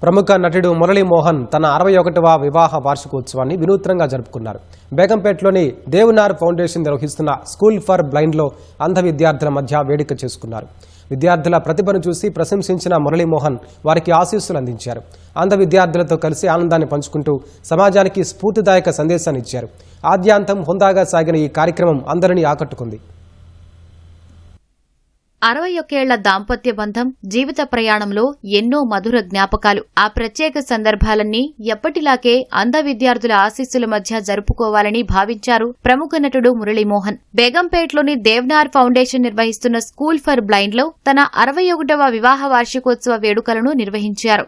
ప్రముఖ నటుడు మురళీమోహన్ తన 61వ వివాహ వార్షికోత్సవాన్ని వినూత్నంగా జరుపుకున్నారు. బేగంపేటలోని దేవనార్ ఫౌండేషన్ నిర్వహిస్తున్న స్కూల్ ఫర్ బ్లైండ్లో అంధ విద్యార్థుల మధ్య వేడుక చేసుకున్నారు. విద్యార్థుల ప్రతిభను చూసి ప్రశంసించిన మురళీమోహన్ వారికి ఆశీస్సులు అందించారు. అంధ విద్యార్థులతో కలిసి ఆనందాన్ని పంచుకుంటూ సమాజానికి స్ఫూర్తిదాయక సందేశాన్ని ఇచ్చారు. ఆద్యాంతం హుందాగా సాగిన ఈ కార్యక్రమం అందరినీ ఆకట్టుకుంది. 61 ఏళ్ల దాంపత్య బంధం, జీవిత ప్రయాణంలో ఎన్నో మధుర జ్ఞాపకాలు. ఆ ప్రత్యేక సందర్భాలన్నీ ఎప్పటిలాగే అంధ విద్యార్థుల ఆశీస్సుల మధ్య జరుపుకోవాలని భావించారు ప్రముఖ నటుడు మురళీమోహన్. బేగంపేటలోని దేవ్నార్ ఫౌండేషన్ నిర్వహిస్తున్న స్కూల్ ఫర్ బ్లైండ్లో తన 61వ వివాహ వార్షికోత్సవ వేడుకలను నిర్వహించారు.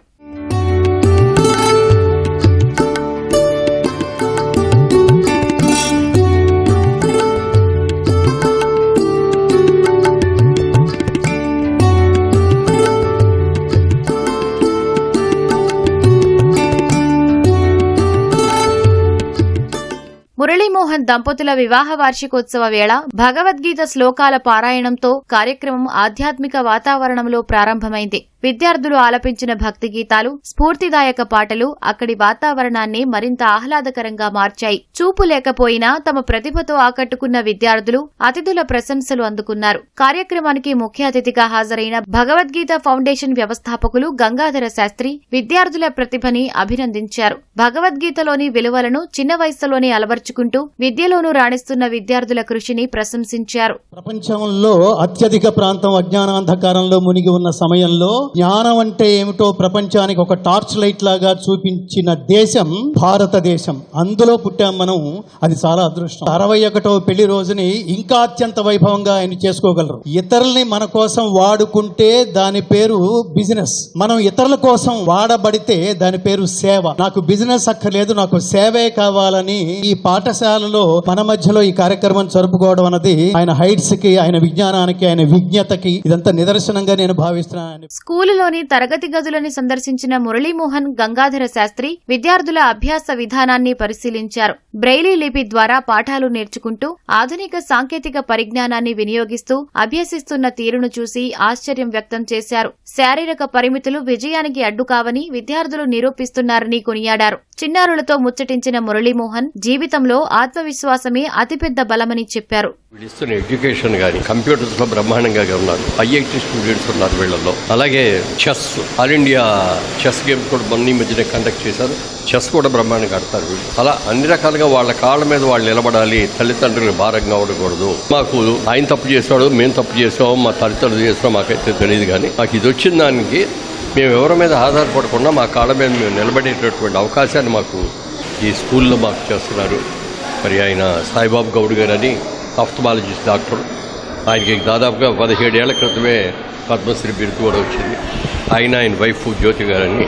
మురళీమోహన్ దంపతుల వివాహ వార్షికోత్సవ వేళ భగవద్గీత శ్లోకాల పారాయణంతో కార్యక్రమం ఆధ్యాత్మిక వాతావరణంలో ప్రారంభమైంది. విద్యార్థులు ఆలపించిన భక్తి గీతాలు, స్ఫూర్తిదాయక పాటలు అక్కడి వాతావరణాన్ని మరింత ఆహ్లాదకరంగా మార్చాయి. చూపు లేకపోయినా తమ ప్రతిభతో ఆకట్టుకున్న విద్యార్థులు అతిథుల ప్రశంసలు అందుకున్నారు. కార్యక్రమానికి ముఖ్య అతిథిగా హాజరైన భగవద్గీత ఫౌండేషన్ వ్యవస్థాపకులు గంగాధర శాస్త్రి విద్యార్థుల ప్రతిభని అభినందించారు. భగవద్గీతలోని విలువలను చిన్న వయసులోనే అలవర్చుకుంటూ విద్యలోనూ రాణిస్తున్న విద్యార్థుల కృషిని ప్రశంసించారు. ప్రపంచంలో అత్యధిక ప్రాంతం అజ్ఞానాంధకారంలో మునిగి ఉన్న సమయంలో జ్ఞానం అంటే ఏమిటో ప్రపంచానికి ఒక టార్చ్ లైట్ లాగా చూపించిన దేశం భారతదేశం. అందులో పుట్టాం మనం. అది చాలా అదృష్టం. 61వ పెళ్లి రోజుని ఇంకా అత్యంత వైభవంగా ఆయన చేసుకోగలరు. ఇతరుల్ని మన కోసం వాడుకుంటే దాని పేరు బిజినెస్. మనం ఇతరుల కోసం వాడబడితే దాని పేరు సేవ. నాకు బిజినెస్ అక్కర్లేదు, నాకు సేవే కావాలని ఈ పాఠశాలలో మన మధ్యలో ఈ కార్యక్రమం జరుపుకోవడం అన్నది ఆయన హైట్స్ కి, ఆయన విజ్ఞానానికి, ఆయన విజ్ఞతకి ఇదంతా నిదర్శనంగా నేను భావిస్తున్నాను. స్కూలులోని తరగతి గదులని సందర్శించిన మురళీమోహన్ గంగాధర శాస్త్రి విద్యార్థుల అభ్యాస విధానాన్ని పరిశీలించారు. బ్రెయిలీ లిపి ద్వారా పాఠాలు నేర్చుకుంటూ ఆధునిక సాంకేతిక పరిజ్ఞానాన్ని వినియోగిస్తూ అభ్యసిస్తున్న తీరును చూసి ఆశ్చర్యం వ్యక్తం చేశారు. శారీరక పరిమితులు విజయానికి అడ్డుకావని విద్యార్థులు నిరూపిస్తున్నారని కొనియాడారు. చిన్నారులతో ముచ్చటించిన మురళీమోహన్ జీవితంలో ఆత్మవిశ్వాసమే అతిపెద్ద బలమని చెప్పారు. వీళ్ళిస్తున్న ఎడ్యుకేషన్ గానీ కంప్యూటర్స్ లో బ్రహ్మాండంగా ఉన్నారు. IIT స్టూడెంట్స్ ఉన్నారు వీళ్ళల్లో. అలాగే chess, all India chess games కూడా మొన్న మధ్యనే కండక్ట్ చేశారు. చెస్ కూడా బ్రహ్మాండంగా ఆడతారు వీళ్ళు. అలా అన్ని రకాలుగా వాళ్ళ కాళ్ళ మీద వాళ్ళు నిలబడాలి, తల్లిదండ్రులకు భారంగా ఉండకూడదు. మాకు ఆయన తప్పు చేసాడు, మేము తప్పు చేసాం, మా తల్లిదండ్రులు చేసాం మాకైతే తెలియదు. కానీ మాకు ఇది వచ్చిన దానికి మేము ఎవరి మీద ఆధారపడకుండా మా కాళ్ళ మీద మేము నిలబడేటటువంటి అవకాశాన్ని మాకు ఈ స్కూల్లో మాకు చేస్తున్నారు. మరి ఆయన సాయిబాబు గౌడ్ గారు అని ఆఫ్థమాలజిస్ట్ డాక్టర్. ఆయనకి దాదాపుగా 17 ఏళ్ల క్రితమే పద్మశ్రీ బిరుదు కూడా వచ్చింది. ఆయన వైఫ్ జ్యోతి గారని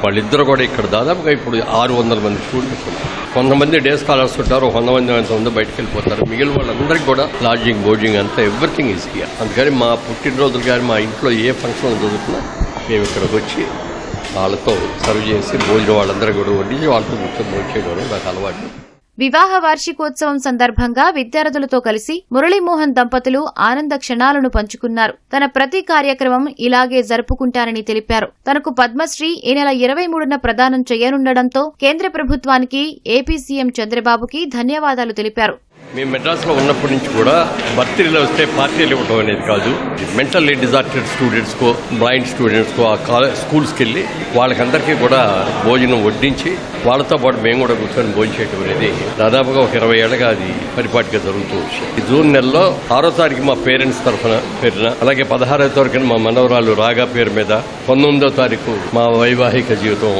వాళ్ళిద్దరు కూడా ఇక్కడ దాదాపుగా ఇప్పుడు 600 మంది స్టూడెంట్స్ ఉన్నారు. కొంతమంది డే స్కాలర్స్ ఉంటారు, 100 మంది అంతమంది బయటకు వెళ్ళిపోతారు. మిగిలిన వాళ్ళందరికీ కూడా లాడ్జింగ్, బోర్డింగ్ అంతా ఎవ్రీథింగ్ ఈజ్ హియర్. అందుకని మా పుట్టినరోజులు కానీ మా ఇంట్లో ఏ ఫంక్షన్ జరుగుతున్నా మేము ఇక్కడికి వచ్చి వాళ్ళతో సర్వ్ చేసి భోజనం వాళ్ళందరూ కూడా వడ్డించి వాళ్ళతో మొత్తం భోజనం చేయడం నాకు అలవాటు. వివాహ వార్షికోత్సవం సందర్భంగా విద్యార్థులతో కలిసి మురళీమోహన్ దంపతులు ఆనంద క్షణాలను పంచుకున్నారు. తన ప్రతి కార్యక్రమం ఇలాగే జరుపుకుంటారని తెలిపారు. తనకు పద్మశ్రీ ఈ నెల 23న ప్రదానం చేయనుండటంతో కేంద్ర ప్రభుత్వానికి, ఏపీ సీఎం చంద్రబాబుకి ధన్యవాదాలు తెలిపారు. మేము మెడ్రాస్లో ఉన్నప్పటి నుంచి కూడా బర్త్డేలో వస్తే పార్టీలు ఇవ్వడం అనేది కాదు. మెంటల్లీ డిజార్టెడ్ స్టూడెంట్స్కో, బ్లైండ్ స్టూడెంట్స్కో ఆ స్కూల్స్కి వెళ్ళి వాళ్ళకందరికీ కూడా భోజనం వడ్డించి వాళ్ళతో పాటు మేము కూడా కూర్చొని భోజనం చేయడం అనేది దాదాపుగా ఒక 20 ఏళ్ళగా అది పరిపాటిగా జరుగుతూ వచ్చింది. ఈ జూన్ నెలలో 6వ తారీఖు మా పేరెంట్స్ పేరున, అలాగే 16వ తారీఖున మా మనవరాలు రాగా పేరు మీద, 19వ తారీఖు మా వైవాహిక జీవితం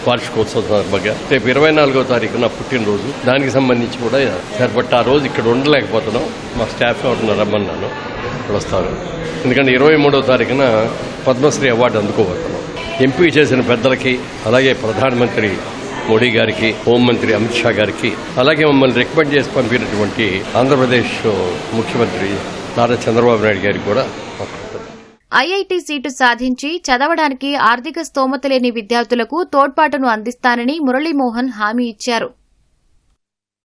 వార్షికోత్సవం సందర్భంగా, రేపు 24వ తారీఖున పుట్టినరోజు. దానికి సంబంధించి కూడా సరిపట్టి ఆ రోజు ఇక్కడ ఉండలేకపోతున్నాం. మా స్టాఫ్ ఎవరిని రమ్మన్నాను, ఇక్కడ వస్తారు. ఎందుకంటే 23వ తారీఖున పద్మశ్రీ అవార్డు అందుకోబోతున్నాం. ఎంపిక చేసిన పెద్దలకి, అలాగే ప్రధానమంత్రి మోడీ గారికి, హోంమంత్రి అమిత్ షా గారికి, అలాగే మమ్మల్ని రికమెండ్ చేసి పంపినటువంటి ఆంధ్రప్రదేశ్ ముఖ్యమంత్రి నారా చంద్రబాబు నాయుడు గారికి కూడా ఐఐటీ సీటు సాధించి చదవడానికి ఆర్థిక స్తోమత లేని విద్యార్థులకు తోడ్పాటును అందిస్తానని మురళీమోహన్ హామీ ఇచ్చారు.